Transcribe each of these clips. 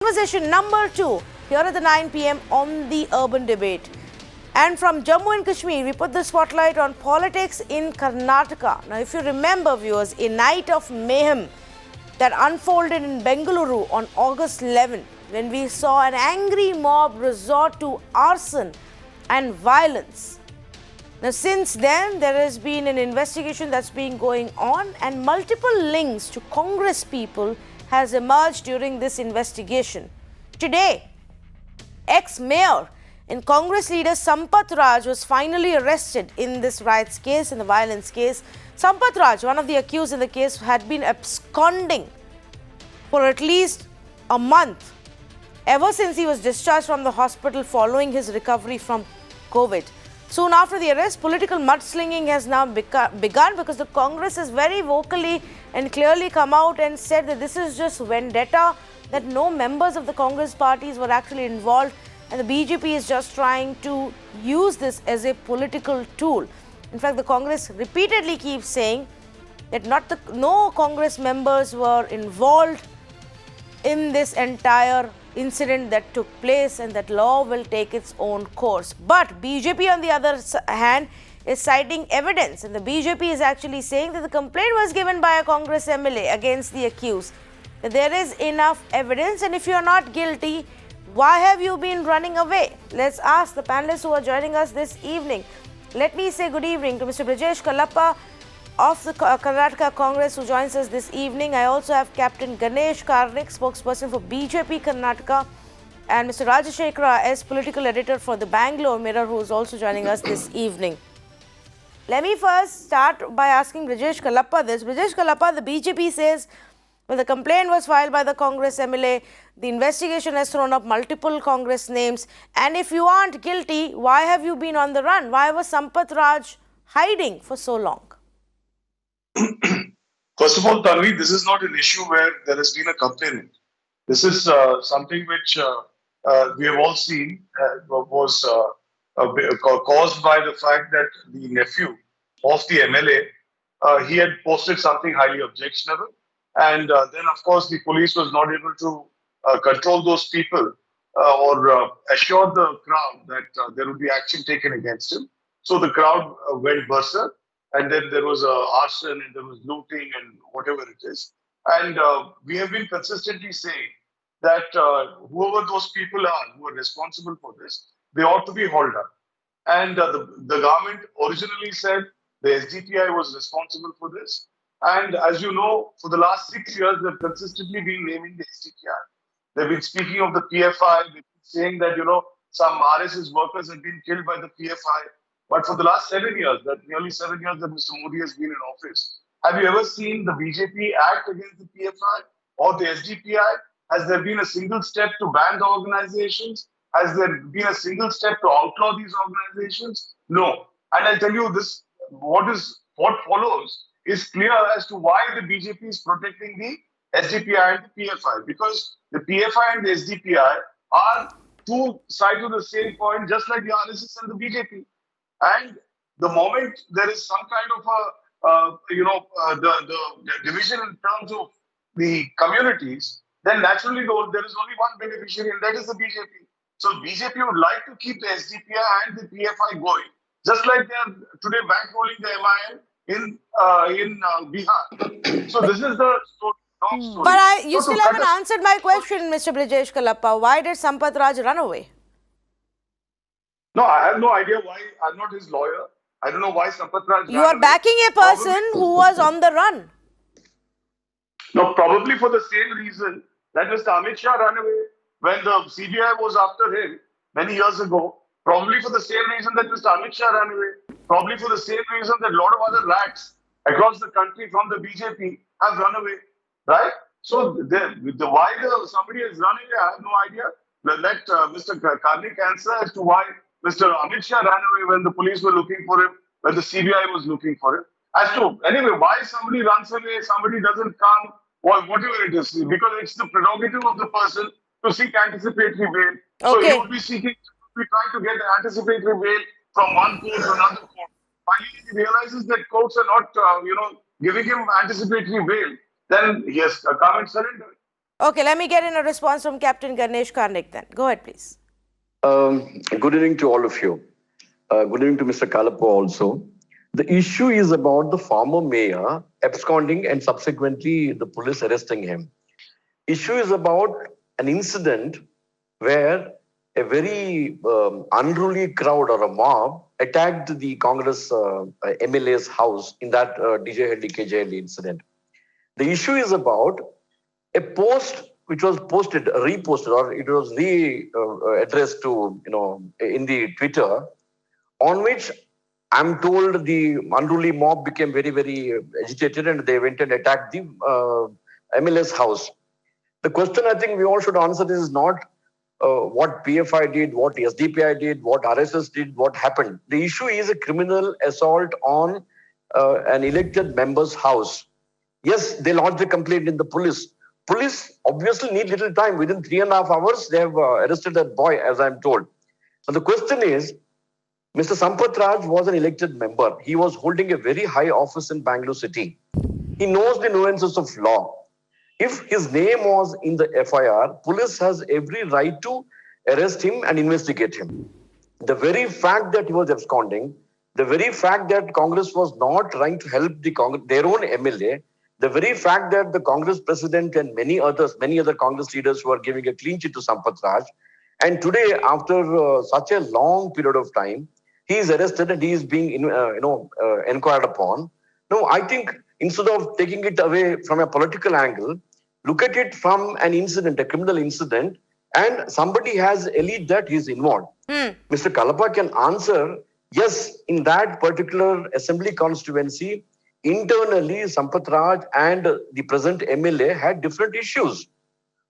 conversation number 2 here at the 9 p.m. on the Urban Debate. And from Jammu and Kashmir, we put the spotlight on politics in Karnataka. Now, if you remember, viewers, a night of mayhem that unfolded in Bengaluru on August 11, when we saw an angry mob resort to arson and violence. Now, since then, there has been an investigation that's been going on, and multiple links to Congress people has emerged during this investigation. Today, ex-mayor and Congress leader Sampath Raj was finally arrested in this riots case, in the violence case. Sampath Raj, one of the accused in the case, had been absconding for at least a month, ever since he was discharged from the hospital following his recovery from COVID. Soon after the arrest, political mudslinging has now begun because the Congress has very vocally and clearly come out and said that this is just vendetta, that no members of the Congress parties were actually involved, and the BJP is just trying to use this as a political tool. In fact, the Congress repeatedly keeps saying that no Congress members were involved in this entire incident that took place, and that law will take its own course. But BJP, on the other hand, is citing evidence, and the BJP is actually saying that the complaint was given by a Congress MLA against the accused, that there is enough evidence, and if you are not guilty, why have you been running away? Let's ask the panelists who are joining us this evening. Let me say good evening to Mr. Brijesh Kalappa of the Karnataka Congress, who joins us this evening. I also have Captain Ganesh Karnik, spokesperson for BJP Karnataka, and Mr. Rajashekara as political editor for the Bangalore Mirror, who is also joining us this evening. Let me first start by asking Brijesh Kalappa this. Brijesh Kalappa, the BJP says, well, the complaint was filed by the Congress MLA, the investigation has thrown up multiple Congress names, and if you aren't guilty, why have you been on the run? Why was Sampath Raj hiding for so long? First of all, Tanvi, this is not an issue where there has been a complaint. This is something which we have all seen was caused by the fact that the nephew of the MLA, he had posted something highly objectionable. And then, of course, the police was not able to control those people or assure the crowd that there would be action taken against him. So the crowd went berserk. And then there was arson and there was looting and whatever it is. And we have been consistently saying that whoever those people are who are responsible for this, they ought to be hauled up. And the government originally said the SDPI was responsible for this. And as you know, for the last 6 years, they've consistently been naming the SDPI. They've been speaking of the PFI. They've been saying that, some RSS workers have been killed by the PFI. But for the last 7 years, nearly 7 years that Mr. Modi has been in office, have you ever seen the BJP act against the PFI or the SDPI? Has there been a single step to ban the organizations? Has there been a single step to outlaw these organizations? No. And I'll tell you this, what follows is clear as to why the BJP is protecting the SDPI and the PFI. Because the PFI and the SDPI are two sides of the same coin, just like the RSS and the BJP. And the moment there is some kind of the division in terms of the communities, then naturally there is only one beneficiary, and that is the BJP. So BJP would like to keep the SDPI and the PFI going, just like they are today bankrolling the MIM in Bihar. So this is the story. But you still haven't answered my question, Mr. Brijesh Kalappa. Why did Sampath Raj run away? No, I have no idea why. I'm not his lawyer. I don't know why Sampath Raj. You are backing a person who was on the run. No, probably for the same reason that Mr. Amit Shah ran away when the CBI was after him many years ago. Probably for the same reason that Mr. Amit Shah ran away. Probably for the same reason that a lot of other rats across the country from the BJP have run away. Right? So why somebody is running away, I have no idea. Let Mr. Karnik answer as to why Mr. Amit Shah ran away when the police were looking for him, when the CBI was looking for him. As to, anyway, why somebody runs away, somebody doesn't come, or whatever it is, because it's the prerogative of the person to seek anticipatory bail. Okay. So he would be trying to get anticipatory bail from one court to another court. Finally, he realizes that courts are not, giving him anticipatory bail. Then he has come and surrendered. Okay, let me get in a response from Captain Ganesh Karnik then. Go ahead, please. Good evening to all of you. Good evening to Mr. Kalappo also. The issue is about the former mayor absconding and subsequently the police arresting him. Issue is about an incident where a very unruly crowd or a mob attacked the Congress MLA's house in that DJ Helli KJ incident. The issue is about a post which was reposted, or it was addressed to, in the Twitter, on which I'm told the unruly mob became very, very agitated and they went and attacked the MLA's house. The question I think we all should answer is not what PFI did, what SDPI did, what RSS did, what happened. The issue is a criminal assault on an elected member's house. Yes, they lodged a complaint in the police. Police obviously need little time. Within 3.5 hours, they have arrested that boy, as I'm told. So the question is, Mr. Sampath Raj was an elected member. He was holding a very high office in Bangalore city. He knows the nuances of law. If his name was in the FIR, police has every right to arrest him and investigate him. The very fact that he was absconding, the very fact that Congress was not trying to help their own MLA, the very fact that the Congress president and many other Congress leaders were giving a clean sheet to Sampath Raj, and today, after such a long period of time, he is arrested and he is being inquired upon. No, I think instead of taking it away from a political angle, look at it from an incident, a criminal incident, and somebody has alleged that he is involved. Mr. Kalappa can answer, yes, in that particular assembly constituency, internally, Sampath Raj and the present MLA had different issues.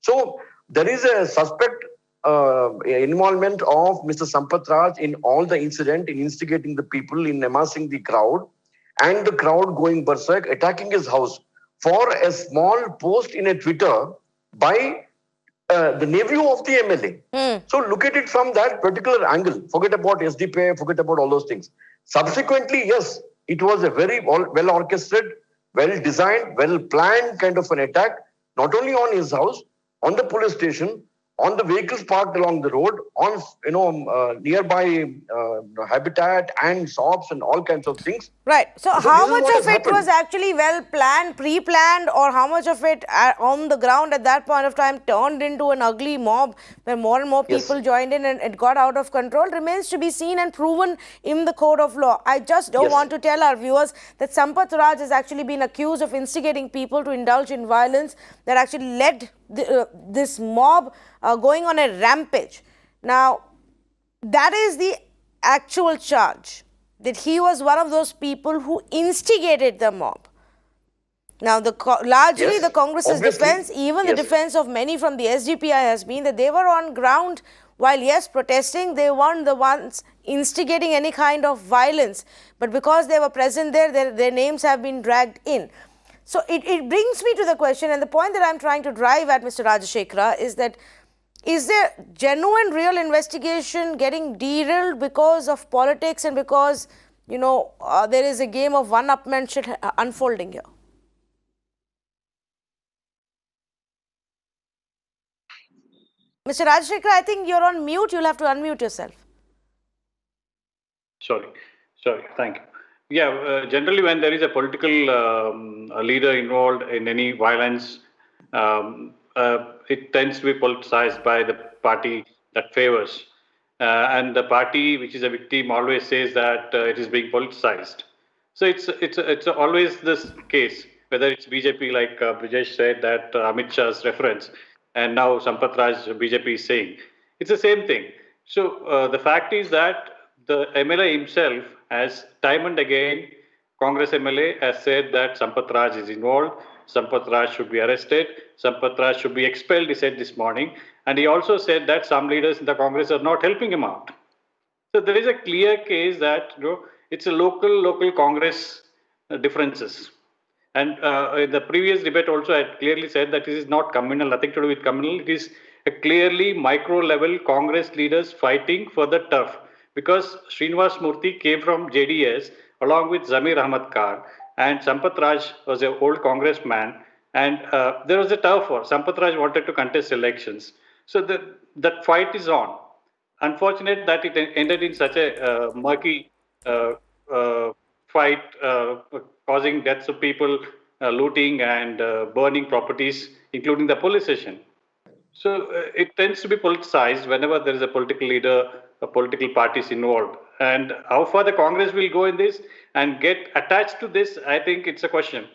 So there is a suspect involvement of Mr. Sampath Raj in all the incident, in instigating the people, in amassing the crowd, and the crowd going berserk, attacking his house for a small post in a Twitter by the nephew of the MLA. So look at it from that particular angle. Forget about SDPI, forget about all those things. Subsequently, yes, it was a very well orchestrated, well designed, well planned kind of an attack, not only on his house, on the police station, on the vehicles parked along the road, on nearby habitat and shops and all kinds of things. Right. So how much of it was actually well planned, pre-planned, or how much of it on the ground at that point of time turned into an ugly mob where more and more people joined in and it got out of control remains to be seen and proven in the court of law. I just don't want to tell our viewers that Sampath Raj has actually been accused of instigating people to indulge in violence that actually led this mob going on a rampage. Now, that is the actual charge, that he was one of those people who instigated the mob. Now, largely the Congress's defense, even the defense of many from the SDPI has been that they were on ground while, yes, protesting, they weren't the ones instigating any kind of violence. But because they were present there, their names have been dragged in. So it brings me to the question, and the point that I'm trying to drive at, Mr. Rajasekhara, is that is there genuine, real investigation getting derailed because of politics and because, there is a game of one-upmanship unfolding here? Mr. Rajasekhara, I think you're on mute. You'll have to unmute yourself. Sorry. Thank you. Yeah, generally when there is a political leader involved in any violence, it tends to be politicized by the party that favors. And the party which is a victim always says that it is being politicized. So it's always this case, whether it's BJP, like Brijesh said, that Amit Shah's reference, and now Sampath Raj BJP is saying. It's the same thing. So the fact is that the MLA himself has time and again, Congress MLA has said that Sampath Raj is involved, Sampath Raj should be arrested, Sampath Raj should be expelled, he said this morning. And he also said that some leaders in the Congress are not helping him out. So there is a clear case that it's a local Congress differences. And in the previous debate also, I had clearly said that this is not communal, nothing to do with communal. It is a clearly micro level Congress leaders fighting for the turf. Because Srinivas Murthy came from JDS along with Zamir Ahmad Khan, and Sampath Raj was an old congressman And there was a turf war. Sampath Raj wanted to contest elections. So that fight is on. Unfortunate that it ended in such a murky fight, causing deaths of people, looting and burning properties, including the police station. So it tends to be politicized whenever there is a political leader, a political party is involved. And how far the Congress will go in this and get attached to this, I think it's a question.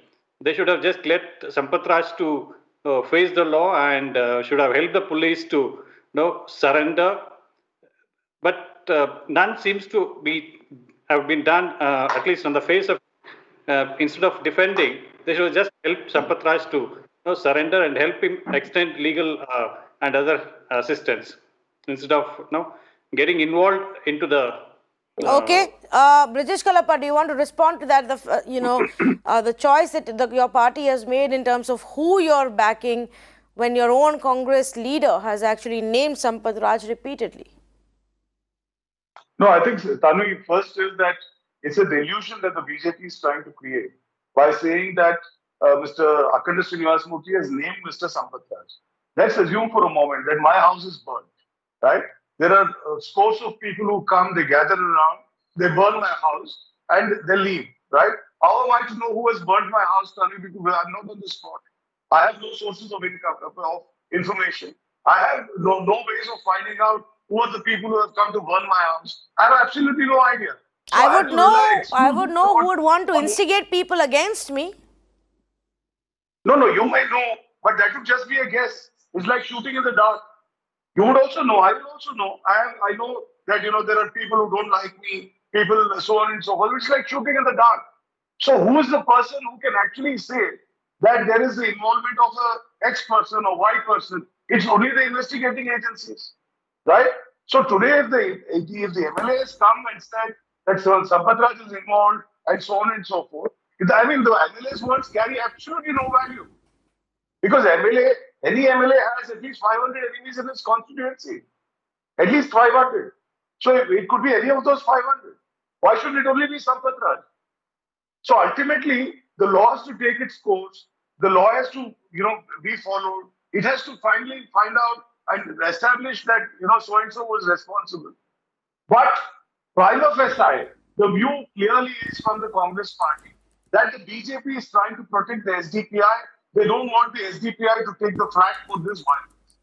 They should have just let Sampath Raj to face the law and should have helped the police to surrender. But none seems to have been done, at least on the face of. Instead of defending, they should just help Sampath Raj to surrender and help him extend legal and other assistance instead of getting involved into the. Okay, Brijesh Kalappa, do you want to respond to that? The choice that your party has made in terms of who you're backing when your own Congress leader has actually named Sampath Raj repeatedly. No, I think, Tanu, first is that it's a delusion that the BJP is trying to create by saying that Mr. Akhanda Srinivasmurthy has named Mr. Sampath Raj. Let's assume for a moment that my house is burnt, right? There are scores of people who come, they gather around, they burn my house, and they leave, right? How am I to know who has burnt my house, Tanu? Because I'm not on the spot. I have no sources of income, of information. I have no ways of finding out who are the people who have come to burn my house. I have absolutely no idea. So I would know who would want to instigate people against me. No, you may know, but that would just be a guess. It's like shooting in the dark. You would also know. I will also know. I know that there are people who don't like me, people so on and so forth. It's like shooting in the dark. So who is the person who can actually say that there is the involvement of a X person or Y person? It's only the investigating agencies, right? So today, if the MLAs come and said that Sampath Raj is involved and so on and so forth, the MLA's words carry absolutely no value. Because any MLA has at least 500 enemies in his constituency. At least 500. So it could be any of those 500. Why should it only be Sampath Raj? So ultimately, the law has to take its course. The law has to, be followed. It has to finally find out and establish that, so-and-so was responsible. But prima facie, the view clearly is from the Congress party that the BJP is trying to protect the SDPI. They don't want the SDPI to take the flak for this violence.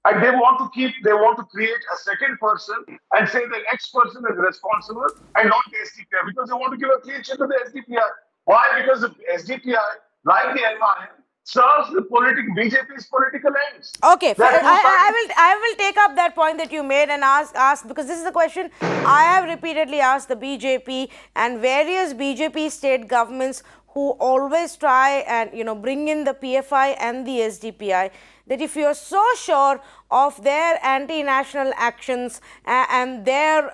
And they want to create a second person and say the next person is responsible and not the SDPI because they want to give a clean sheet to the SDPI. Why? Because the SDPI, like the NRM, serves the BJP's political ends. Okay, I will take up that point that you made and ask because this is a question I have repeatedly asked the BJP and various BJP state governments who always try and bring in the PFI and the SDPI, that if you are so sure of their anti-national actions and their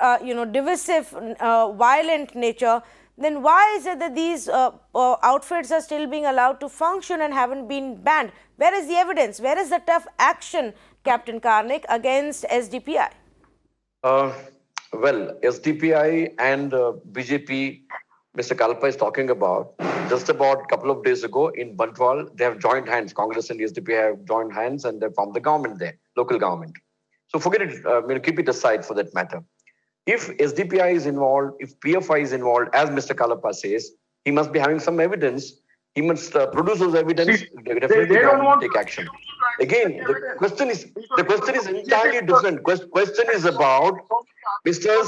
divisive, violent nature, then why is it that these outfits are still being allowed to function and haven't been banned? Where is the evidence? Where is the tough action, Captain Karnik, against SDPI? Well, SDPI and BJP, Mr. Kalappa is talking about, just about a couple of days ago in Bantwal, they have joined hands. Congress and SDPI have joined hands and they formed the government there, local government. So forget it, keep it aside for that matter. If SDPI is involved, if PFI is involved, as Mr. Kalappa says, he must be having some evidence. He must produce those evidence. Definitely they don't want to take action. Again, the question is entirely different. Question is about Mr.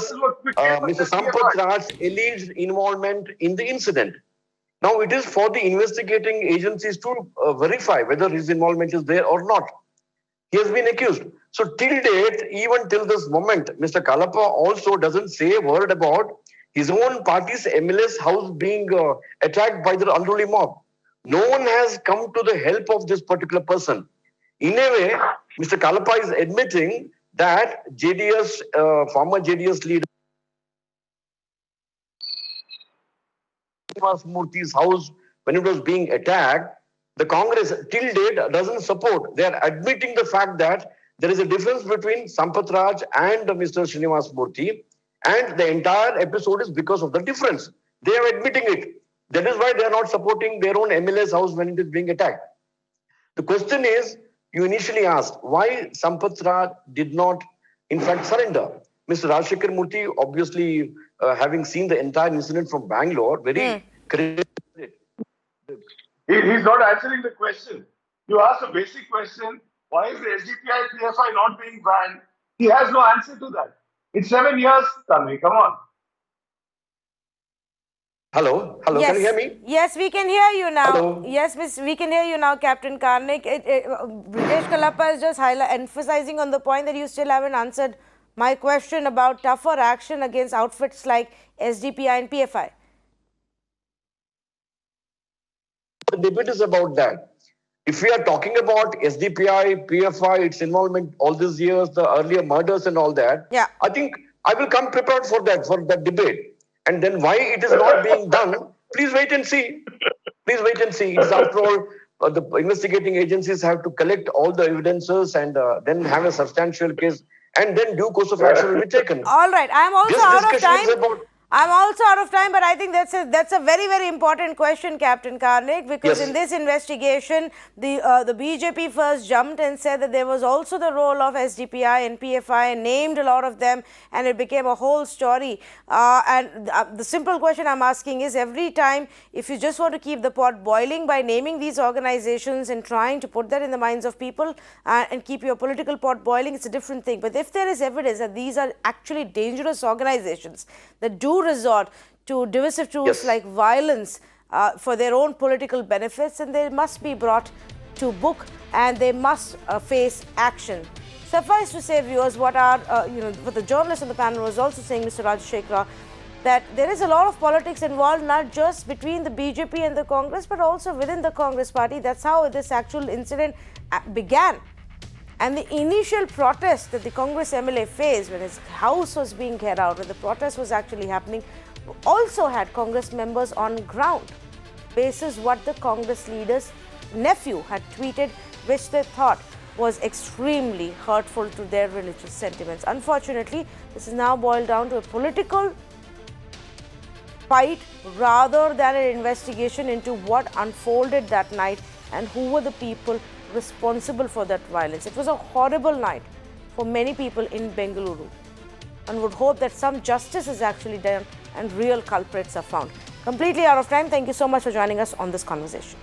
Sampath Raj's alleged involvement in the incident. Now it is for the investigating agencies to verify whether his involvement is there or not. He has been accused. So till date, even till this moment, Mr. Kalappa also doesn't say a word about his own party's MLS house being attacked by the unruly mob. No one has come to the help of this particular person. In a way, Mr. Kalappa is admitting that former JDS leader Srinivasmurthy's house, when it was being attacked, the Congress till date doesn't support. They are admitting the fact that there is a difference between Sampath Raj and Mr. Srinivasmurthy, and the entire episode is because of the difference. They are admitting it. That is why they are not supporting their own MLA's house when it is being attacked. The question is, you initially asked why Sampath Raj did not, in fact, surrender. Mr. Rajshekhar Murthy, obviously, having seen the entire incident from Bangalore, very critical. He's not answering the question. You asked a basic question. Why is the SDPI PFI not being banned? He has no answer to that. It's 7 years, Tanvi. Come on. Hello, Yes. can you hear me? Yes, we can hear you now. Hello. Yes, we can hear you now, Captain Karnik. British Kalappa is just emphasizing on the point that you still haven't answered my question about tougher action against outfits like SDPI and PFI. The debate is about that. If we are talking about SDPI, PFI, its involvement all these years, the earlier murders and all that, Yeah. I think I will come prepared for that debate. And then why it is not being done, please wait and see. Please wait and see. It's after all, the investigating agencies have to collect all the evidences and then have a substantial case, and then due course of action will be taken. All right, I'm also This out of discussion is time. about- I'm also out of time, but I think that's a very, very important question, Captain Karnik, because Yes. in this investigation, the BJP first jumped and said that there was also the role of SDPI and PFI, and named a lot of them, and it became a whole story. And the simple question I'm asking is, every time, if you just want to keep the pot boiling by naming these organizations and trying to put that in the minds of people and keep your political pot boiling, it's a different thing. But if there is evidence that these are actually dangerous organizations that do resort to divisive tools Yes. like violence for their own political benefits, and they must be brought to book and they must face action. Suffice to say, viewers, what the journalist on the panel was also saying, Mr. Rajshekhar, that there is a lot of politics involved, not just between the BJP and the Congress, but also within the Congress party. That's how this actual incident began. And the initial protest that the Congress MLA faced when his house was being carried out, when the protest was actually happening, also had Congress members on ground, basis what the Congress leader's nephew had tweeted, which they thought was extremely hurtful to their religious sentiments. Unfortunately, this is now boiled down to a political fight rather than an investigation into what unfolded that night and who were the people responsible for that violence. It was a horrible night for many people in Bengaluru, and would hope that some justice is actually done and real culprits are found. Completely out of time. Thank you so much for joining us on this conversation.